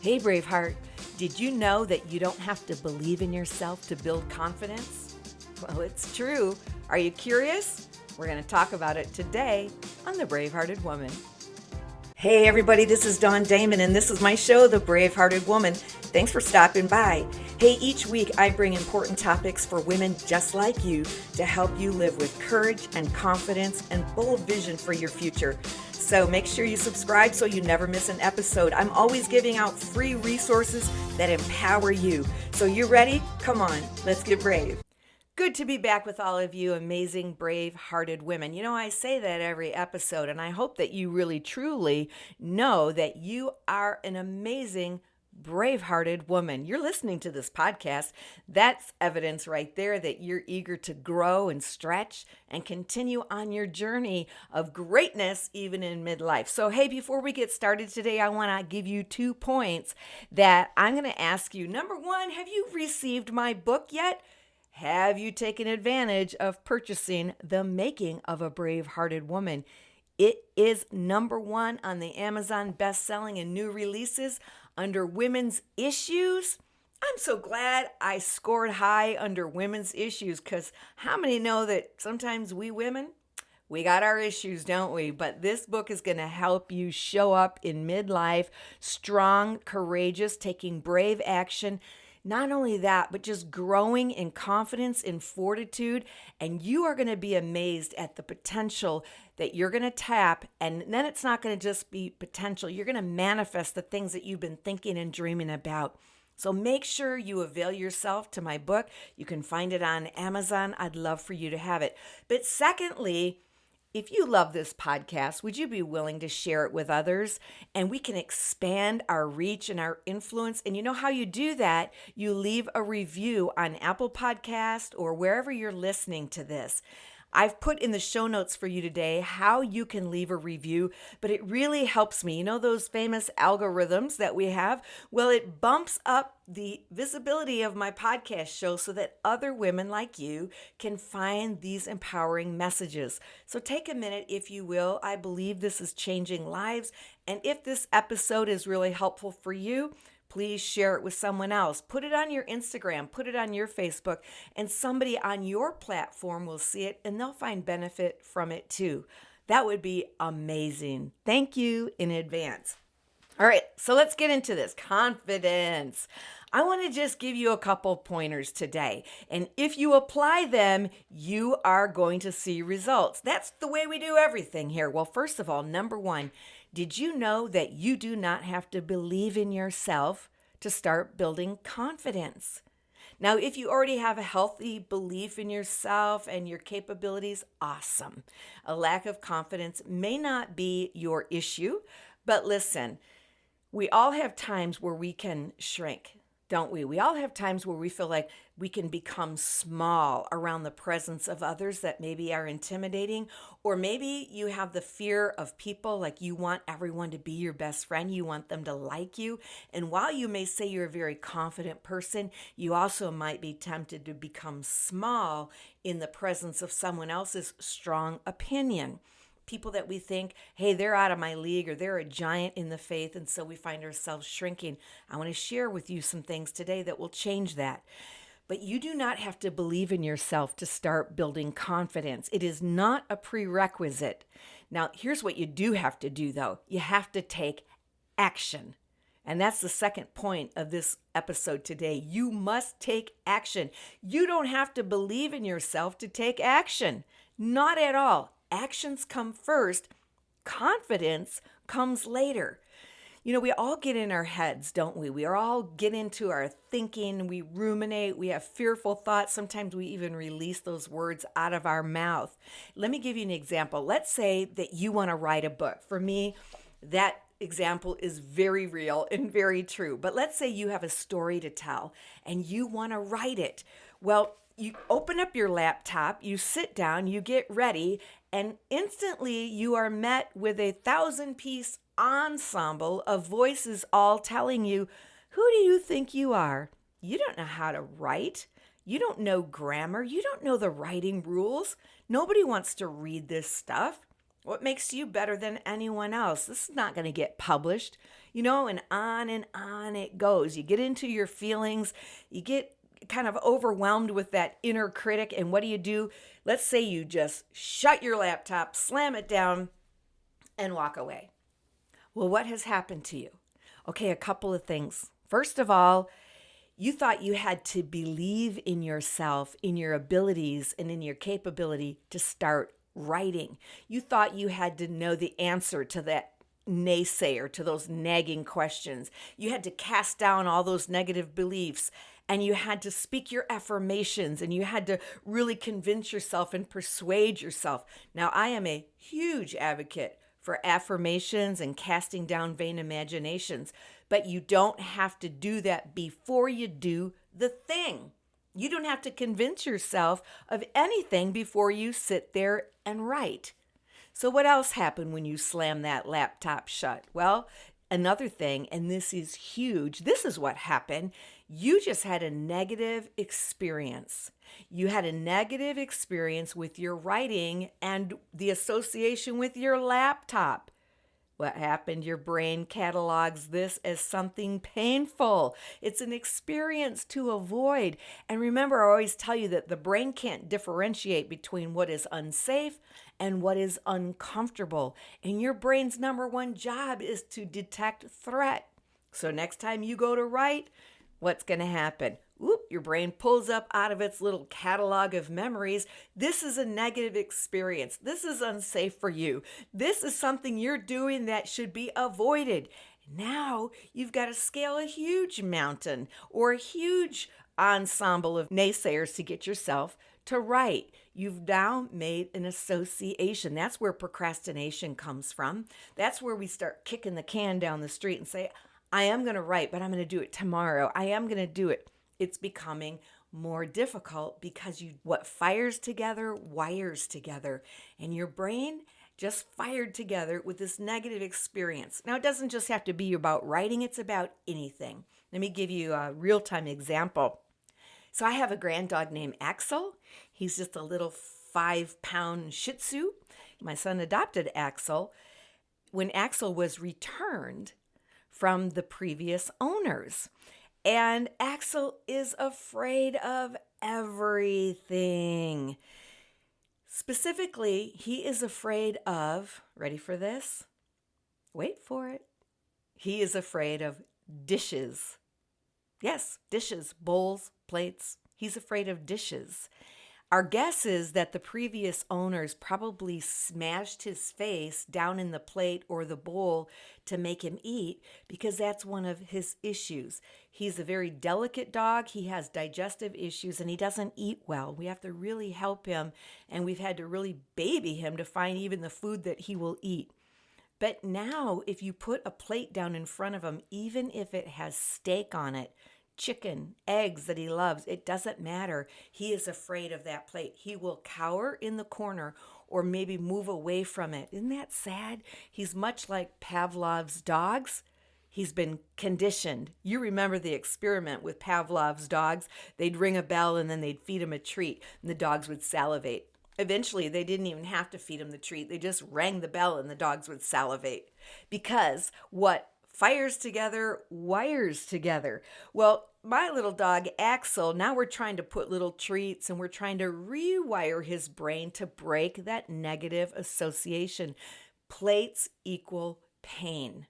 Hey, Braveheart, did you know that you don't have to believe in yourself to build confidence? Well, it's true. Are you curious? We're going to talk about it today on The BraveHearted Woman. Hey, everybody, this is Damon, and this is my show, The BraveHearted Woman. Thanks for stopping by. Hey, each week I bring important topics for women just like you to help you live with courage and confidence and bold vision for your future. So make sure you subscribe so you never miss an episode. I'm always giving out free resources that empower you. So you ready? Come on, let's get brave. Good to be back with all of you amazing, brave-hearted women. You know, I say that every episode, and I hope that you really, truly know that you are an amazing, brave-hearted woman. You're listening to this podcast. That's evidence right there that you're eager to grow and stretch and continue on your journey of greatness, even in midlife. So, hey, before we get started today, I want to give you 2 points that I'm going to ask you. Number one, have you received my book yet? Have you taken advantage of purchasing The Making of a Brave-Hearted Woman? It is number 1 on the Amazon best-selling and new releases under women's issues. I'm so glad I scored high under women's issues, because how many know that sometimes we women, we got our issues, don't we? But this book is going to help you show up in midlife strong, courageous, taking brave action. Not only that, but just growing in confidence and fortitude. And you are going to be amazed at the potential that you're going to tap. And then it's not going to just be potential. You're going to manifest the things that you've been thinking and dreaming about. So make sure you avail yourself to my book. You can find it on Amazon. I'd love for you to have it. But secondly, if you love this podcast, would you be willing to share it with others? And we can expand our reach and our influence. And you know how you do that? You leave a review on Apple Podcast or wherever you're listening to this. I've put in the show notes for you today how you can leave a review, but it really helps me. You know those famous algorithms that we have? Well, it bumps up the visibility of my podcast show so that other women like you can find these empowering messages. So take a minute, if you will. I believe this is changing lives. And if this episode is really helpful for you, please share it with someone else. Put it on your Instagram, put it on your Facebook, and somebody on your platform will see it and they'll find benefit from it too. That would be amazing. Thank you in advance. All right, so let's get into this. Confidence. I want to just give you a couple pointers today. And if you apply them, you are going to see results. That's the way we do everything here. Well, first of all, number 1, did you know that you do not have to believe in yourself to start building confidence? Now, if you already have a healthy belief in yourself and your capabilities, awesome. A lack of confidence may not be your issue, but listen, we all have times where we can shrink, don't we? We all have times where we feel like we can become small around the presence of others that maybe are intimidating, or maybe you have the fear of people, like you want everyone to be your best friend, you want them to like you. And while you may say you're a very confident person, you also might be tempted to become small in the presence of someone else's strong opinion. People that we think, hey, they're out of my league, or they're a giant in the faith, and so we find ourselves shrinking. I want to share with you some things today that will change that. But you do not have to believe in yourself to start building confidence. It is not a prerequisite. Now, here's what you do have to do, though. You have to take action. And that's the second point of this episode today. You must take action. You don't have to believe in yourself to take action. Not at all. Actions come first. Confidence comes later. You know, we all get in our heads, don't we? We all get into our thinking. We ruminate. We have fearful thoughts. Sometimes we even release those words out of our mouth. Let me give you an example. Let's say that you want to write a book. For me, that example is very real and very true. But let's say you have a story to tell and you want to write it. Well, you open up your laptop, you sit down, you get ready, and instantly you are met with a 1,000-piece ensemble of voices all telling you, who do you think you are? You don't know how to write. You don't know grammar. You don't know the writing rules. Nobody wants to read this stuff. What makes you better than anyone else? This is not going to get published, and on it goes. You get into your feelings, you get kind of overwhelmed with that inner critic. And what do? Let's say you just shut your laptop, slam it down, and walk away. Well, what has happened to you? Okay, a couple of things. First of all, you thought you had to believe in yourself, in your abilities, and in your capability to start writing. You thought you had to know the answer to that naysayer, to those nagging questions. You had to cast down all those negative beliefs, and you had to speak your affirmations, and you had to really convince yourself and persuade yourself. Now, I am a huge advocate for affirmations and casting down vain imaginations, but you don't have to do that before you do the thing. You don't have to convince yourself of anything before you sit there and write. So what else happened when you slam that laptop shut? Well, another thing, and this is huge, this is what happened. You just had a negative experience. You had a negative experience with your writing and the association with your laptop. What happened? Your brain catalogs this as something painful. It's an experience to avoid. And remember, I always tell you that the brain can't differentiate between what is unsafe and what is uncomfortable. And your brain's number one job is to detect threat. So next time you go to write, what's going to happen? Your brain pulls up out of its little catalog of memories. This is a negative experience. This is unsafe for you. This is something you're doing that should be avoided. Now you've got to scale a huge mountain or a huge ensemble of naysayers to get yourself to write. You've now made an association. That's where procrastination comes from. That's where we start kicking the can down the street and say, I am going to write, but I'm going to do it tomorrow. I am going to do it. It's becoming more difficult because what fires together wires together, and your brain just fired together with this negative experience. Now, it doesn't just have to be about writing, it's about anything. Let me give you a real-time example. So I have a grand dog named Axel. He's just a little 5-pound Shih Tzu. My son adopted Axel when Axel was returned from the previous owners. And Axel is afraid of everything. Specifically, he is afraid of, ready for this? Wait for it. He is afraid of dishes. Yes, dishes, bowls, plates. He's afraid of dishes. Our guess is that the previous owners probably smashed his face down in the plate or the bowl to make him eat because that's one of his issues. He's a very delicate dog. He has digestive issues and he doesn't eat well. We have to really help him, and we've had to really baby him to find even the food that he will eat. But now if you put a plate down in front of him, even if it has steak on it, chicken, eggs that he loves, it doesn't matter. He is afraid of that plate. He will cower in the corner or maybe move away from it. Isn't that sad? He's much like Pavlov's dogs. He's been conditioned. You remember the experiment with Pavlov's dogs. They'd ring a bell and then they'd feed him a treat and the dogs would salivate. Eventually, they didn't even have to feed him the treat. They just rang the bell and the dogs would salivate. Because what fires together, wires together. Well, my little dog, Axel, now we're trying to put little treats and we're trying to rewire his brain to break that negative association. Plates equal pain.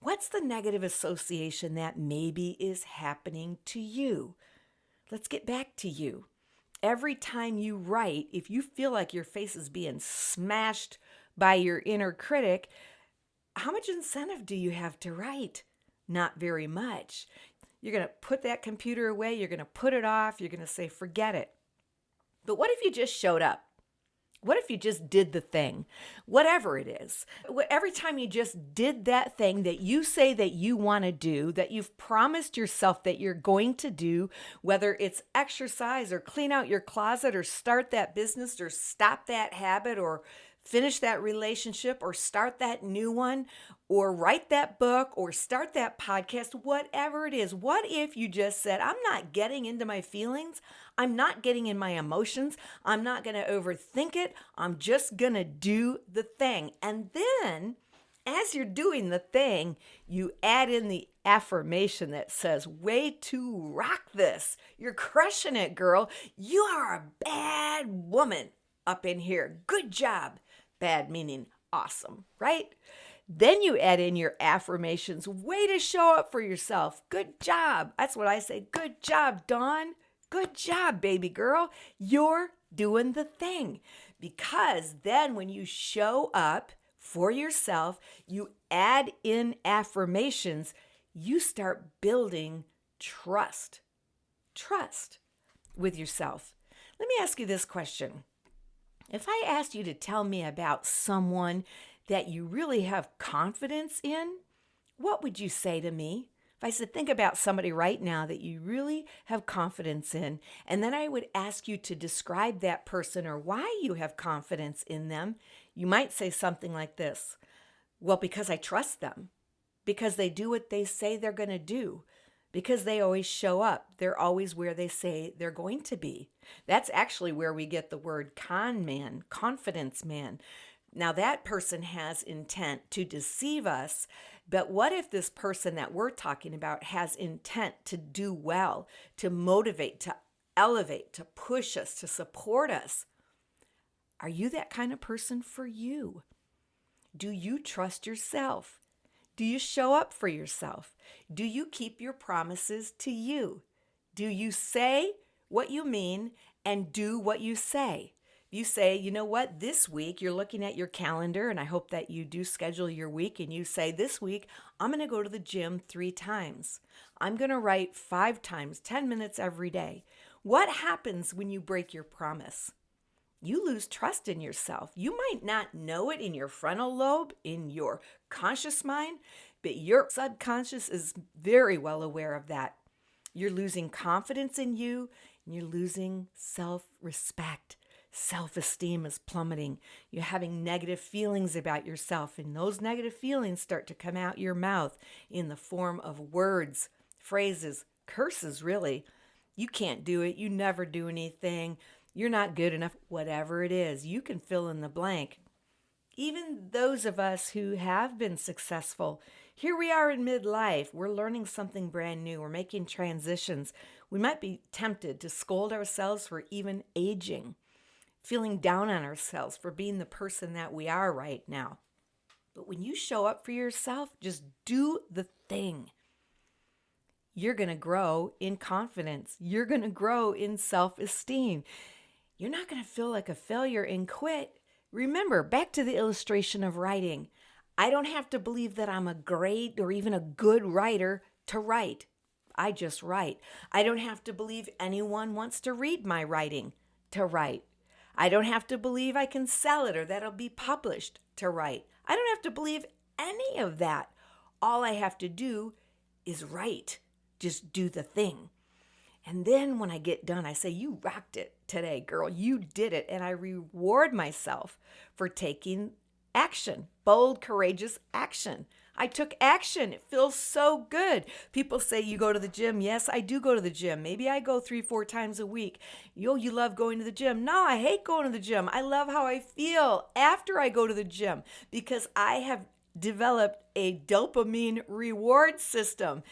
What's the negative association that maybe is happening to you? Let's get back to you. Every time you write, if you feel like your face is being smashed by your inner critic, how much incentive do you have to write? Not very much. You're going to put that computer away. You're going to put it off. You're going to say, forget it. But what if you just showed up? What if you just did the thing? Whatever it is. Every time you just did that thing that you say that you want to do, that you've promised yourself that you're going to do, whether it's exercise or clean out your closet or start that business or stop that habit or finish that relationship or start that new one, or write that book or start that podcast, whatever it is. What if you just said, I'm not getting into my feelings. I'm not getting in my emotions. I'm not going to overthink it. I'm just going to do the thing. And then as you're doing the thing, you add in the affirmation that says, way to rock this. You're crushing it, girl. You are a bad woman up in here. Good job. Bad meaning awesome, right? Then you add in your affirmations. Way to show up for yourself. Good job. That's what I say. Good job, Dawn. Good job, baby girl. You're doing the thing. Because then when you show up for yourself, you add in affirmations, you start building trust. Trust with yourself. Let me ask you this question. If I asked you to tell me about someone that you really have confidence in, what would you say to me? If I said, think about somebody right now that you really have confidence in, and then I would ask you to describe that person or why you have confidence in them, you might say something like this. Well, because I trust them, because they do what they say they're going to do, because they always show up. They're always where they say they're going to be. That's actually where we get the word conman, confidence man. Now that person has intent to deceive us, but what if this person that we're talking about has intent to do well, to motivate, to elevate, to push us, to support us? Are you that kind of person for you? Do you trust yourself? Do you show up for yourself? Do you keep your promises to you? Do you say what you mean and do what you say? You say, you know what, this week you're looking at your calendar, and I hope that you do schedule your week, and you say, this week I'm going to go to the gym 3 times. I'm going to write 5 times, 10 minutes every day. What happens when you break your promise? You lose trust in yourself. You might not know it in your frontal lobe, in your conscious mind, but your subconscious is very well aware of that. You're losing confidence in you, and you're losing self-respect. Self-esteem is plummeting. You're having negative feelings about yourself, and those negative feelings start to come out your mouth in the form of words, phrases, curses, really. You can't do it. You never do anything. You're not good enough. Whatever it is, you can fill in the blank. Even those of us who have been successful, here we are in midlife. We're learning something brand new. We're making transitions. We might be tempted to scold ourselves for even aging, feeling down on ourselves for being the person that we are right now. But when you show up for yourself, just do the thing. You're going to grow in confidence. You're going to grow in self-esteem. You're not going to feel like a failure and quit. Remember, back to the illustration of writing. I don't have to believe that I'm a great or even a good writer to write. I just write. I don't have to believe anyone wants to read my writing to write. I don't have to believe I can sell it or that it'll be published to write. I don't have to believe any of that. All I have to do is write. Just do the thing. And then when I get done, I say, you rocked it today, girl. You did it. And I reward myself for taking action, bold, courageous action. I took action. It feels so good. People say you go to the gym. Yes, I do go to the gym. Maybe I go 3-4 times a week. You love going to the gym. No, I hate going to the gym. I love how I feel after I go to the gym because I have developed a dopamine reward system.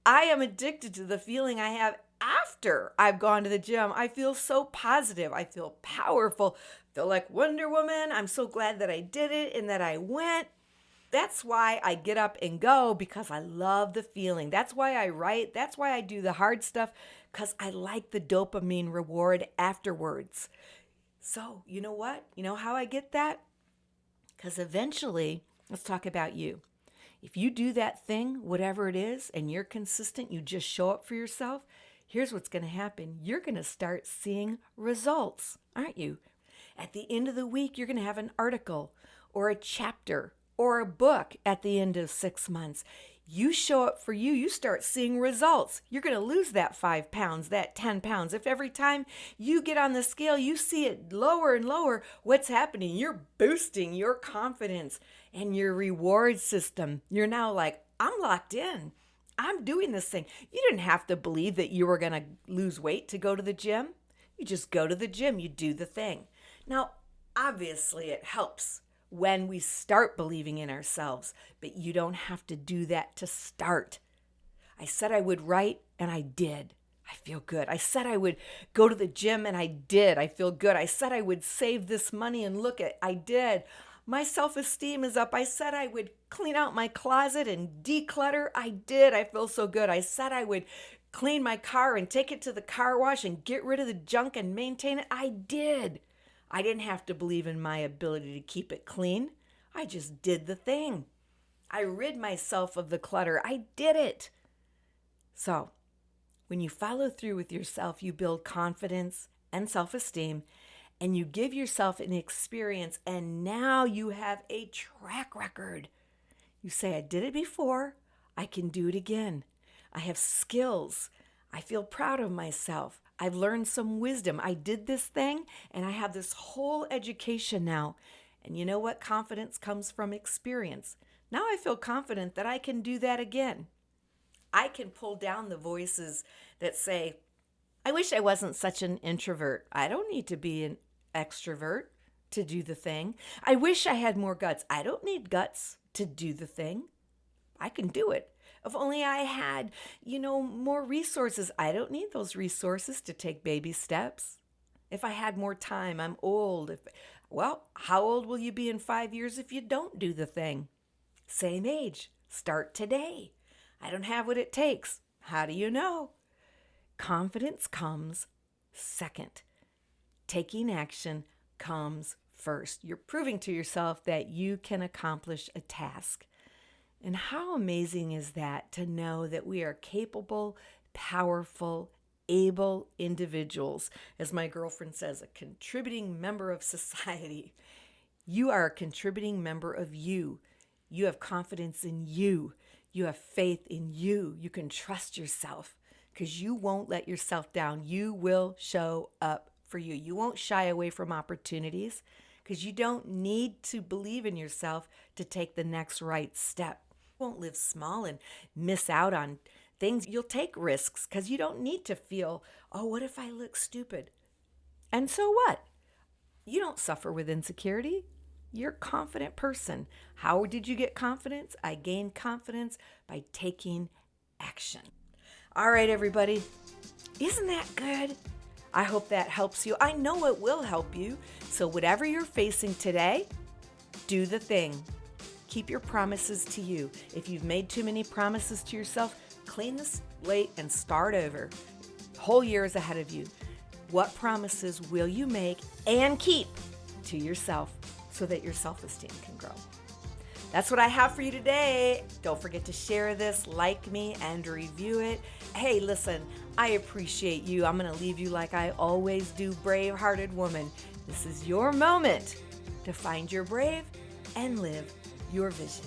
I am addicted to the feeling I have after I've gone to the gym. I feel so positive. I feel powerful. I feel like Wonder Woman. I'm so glad that I did it and that I went. That's why I get up and go, because I love the feeling. That's why I write. That's why I do the hard stuff, because I like the dopamine reward afterwards. So you know what? You know how I get that? Because eventually, let's talk about you. If you do that thing, whatever it is, and you're consistent, you just show up for yourself, here's what's going to happen. You're going to start seeing results, aren't you? At the end of the week, you're going to have an article or a chapter or a book at the end of 6 months. You show up for you, you start seeing results. You're going to lose that 5 pounds, that 10 pounds. If every time you get on the scale, you see it lower and lower, what's happening? You're boosting your confidence and your reward system. You're now like, I'm locked in. I'm doing this thing. You didn't have to believe that you were going to lose weight to go to the gym. You just go to the gym, you do the thing. Now, obviously, it helps when we start believing in ourselves, but you don't have to do that to start. I said I would write, and I did. I feel good. I said I would go to the gym, and I did. I feel good. I said I would save this money, and look at, I did. My self-esteem is up. I said I would clean out my closet and declutter. I did. I feel so good. I said I would clean my car and take it to the car wash and get rid of the junk and maintain it. I did. I didn't have to believe in my ability to keep it clean. I just did the thing. I rid myself of the clutter. I did it. So, when you follow through with yourself, you build confidence and self-esteem, and you give yourself an experience, and now you have a track record. You say, I did it before. I can do it again. I have skills. I feel proud of myself. I've learned some wisdom. I did this thing, and I have this whole education now. And you know what? Confidence comes from experience. Now I feel confident that I can do that again. I can pull down the voices that say, I wish I wasn't such an introvert. I don't need to be an extrovert to do the thing. I wish I had more guts. I don't need guts to do the thing. I can do it. If only I had, more resources. I don't need those resources to take baby steps. If I had more time, I'm old. How old will you be in 5 years if you don't do the thing? Same age. Start today. I don't have what it takes. How do you know? Confidence comes second. Taking action comes first. You're proving to yourself that you can accomplish a task. And how amazing is that to know that we are capable, powerful, able individuals. As my girlfriend says, a contributing member of society. You are a contributing member of you. You have confidence in you. You have faith in you. You can trust yourself because you won't let yourself down. You will show up for you. You won't shy away from opportunities because you don't need to believe in yourself to take the next right step. Won't live small and miss out on things. You'll take risks because you don't need to feel, oh, what if I look stupid? And so what? You don't suffer with insecurity. You're a confident person. How did you get confidence? I gained confidence by taking action. All right, everybody. Isn't that good? I hope that helps you. I know it will help you. So whatever you're facing today, do the thing. Keep your promises to you. If you've made too many promises to yourself, clean the slate and start over. The whole year is ahead of you. What promises will you make and keep to yourself so that your self-esteem can grow? That's what I have for you today. Don't forget to share this, like me, and review it. Hey, listen, I appreciate you. I'm going to leave you like I always do, brave-hearted woman. This is your moment to find your brave and live your vision.